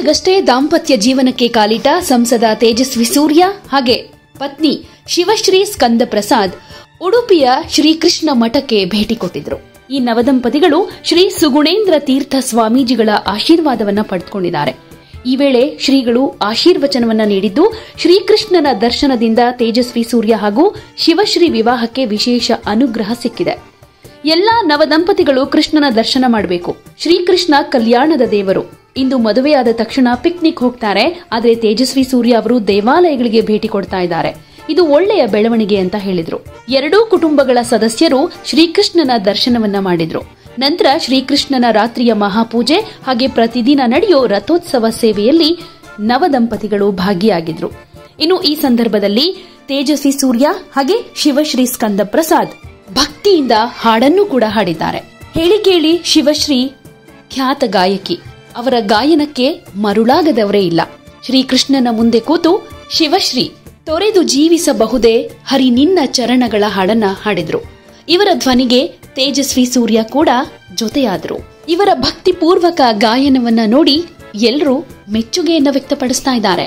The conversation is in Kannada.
ಇತ್ತೀಚೆಗಷ್ಟೇ ದಾಂಪತ್ಯ ಜೀವನಕ್ಕೆ ಕಾಲಿಟ್ಟ ಸಂಸದ ತೇಜಸ್ವಿ ಸೂರ್ಯ ಹಾಗೆ ಪತ್ನಿ ಶಿವಶ್ರೀ ಸ್ಕಂದ ಪ್ರಸಾದ್ ಉಡುಪಿಯ ಶ್ರೀಕೃಷ್ಣ ಮಠಕ್ಕೆ ಭೇಟಿ ಕೊಟ್ಟಿದ್ರು. ಈ ನವದಂಪತಿಗಳು ಶ್ರೀ ಸುಗುಣೇಂದ್ರ ತೀರ್ಥ ಸ್ವಾಮೀಜಿಗಳ ಆಶೀರ್ವಾದವನ್ನ ಪಡೆದುಕೊಂಡಿದ್ದಾರೆ. ಈ ವೇಳೆ ಶ್ರೀಗಳು ಆಶೀರ್ವಚನವನ್ನ ನೀಡಿದ್ದು, ಶ್ರೀಕೃಷ್ಣನ ದರ್ಶನದಿಂದ ತೇಜಸ್ವಿ ಸೂರ್ಯ ಹಾಗೂ ಶಿವಶ್ರೀ ವಿವಾಹಕ್ಕೆ ವಿಶೇಷ ಅನುಗ್ರಹ ಸಿಕ್ಕಿದೆ. ಎಲ್ಲಾ ನವದಂಪತಿಗಳು ಕೃಷ್ಣನ ದರ್ಶನ ಮಾಡಬೇಕು. ಶ್ರೀಕೃಷ್ಣ ಕಲ್ಯಾಣದ ದೇವರು. ಇಂದು ಮದುವೆಯಾದ ತಕ್ಷಣ ಪಿಕ್ನಿಕ್ ಹೋಗ್ತಾರೆ, ಆದರೆ ತೇಜಸ್ವಿ ಸೂರ್ಯ ಅವರು ದೇವಾಲಯಗಳಿಗೆ ಭೇಟಿ ಕೊಡ್ತಾ ಇದ್ದಾರೆ. ಇದು ಒಳ್ಳೆಯ ಬೆಳವಣಿಗೆ ಅಂತ ಹೇಳಿದ್ರು. ಎರಡೂ ಕುಟುಂಬಗಳ ಸದಸ್ಯರು ಶ್ರೀಕೃಷ್ಣನ ದರ್ಶನವನ್ನ ಮಾಡಿದ್ರು. ನಂತರ ಶ್ರೀಕೃಷ್ಣನ ರಾತ್ರಿಯ ಮಹಾಪೂಜೆ ಹಾಗೆ ಪ್ರತಿದಿನ ನಡೆಯೋ ರಥೋತ್ಸವ ಸೇವೆಯಲ್ಲಿ ನವದಂಪತಿಗಳು ಭಾಗಿಯಾಗಿದ್ರು. ಇನ್ನು ಈ ಸಂದರ್ಭದಲ್ಲಿ ತೇಜಸ್ವಿ ಸೂರ್ಯ ಹಾಗೆ ಶಿವಶ್ರೀ ಸ್ಕಂದ ಪ್ರಸಾದ್ ಭಕ್ತಿಯಿಂದ ಹಾಡನ್ನು ಕೂಡ ಹಾಡಿದ್ದಾರೆ. ಹೇಳಿ ಕೇಳಿ ಶಿವಶ್ರೀ ಖ್ಯಾತ ಗಾಯಕಿ. ಅವರ ಗಾಯನಕ್ಕೆ ಮರುಳಾಗದವರೇ ಇಲ್ಲ. ಶ್ರೀಕೃಷ್ಣನ ಮುಂದೆ ಕೂತು ಶಿವಶ್ರೀ ತೊರೆದು ಜೀವಿಸಬಹುದೇ ಹರಿ ನಿನ್ನ ಚರಣಗಳ ಹಾಡನ್ನ ಹಾಡಿದ್ರು. ಇವರ ಧ್ವನಿಗೆ ತೇಜಸ್ವಿ ಸೂರ್ಯ ಕೂಡ ಜೊತೆಯಾದರು. ಇವರ ಭಕ್ತಿಪೂರ್ವಕ ಗಾಯನವನ್ನ ನೋಡಿ ಎಲ್ಲರೂ ಮೆಚ್ಚುಗೆಯನ್ನ ವ್ಯಕ್ತಪಡಿಸ್ತಾ ಇದ್ದಾರೆ.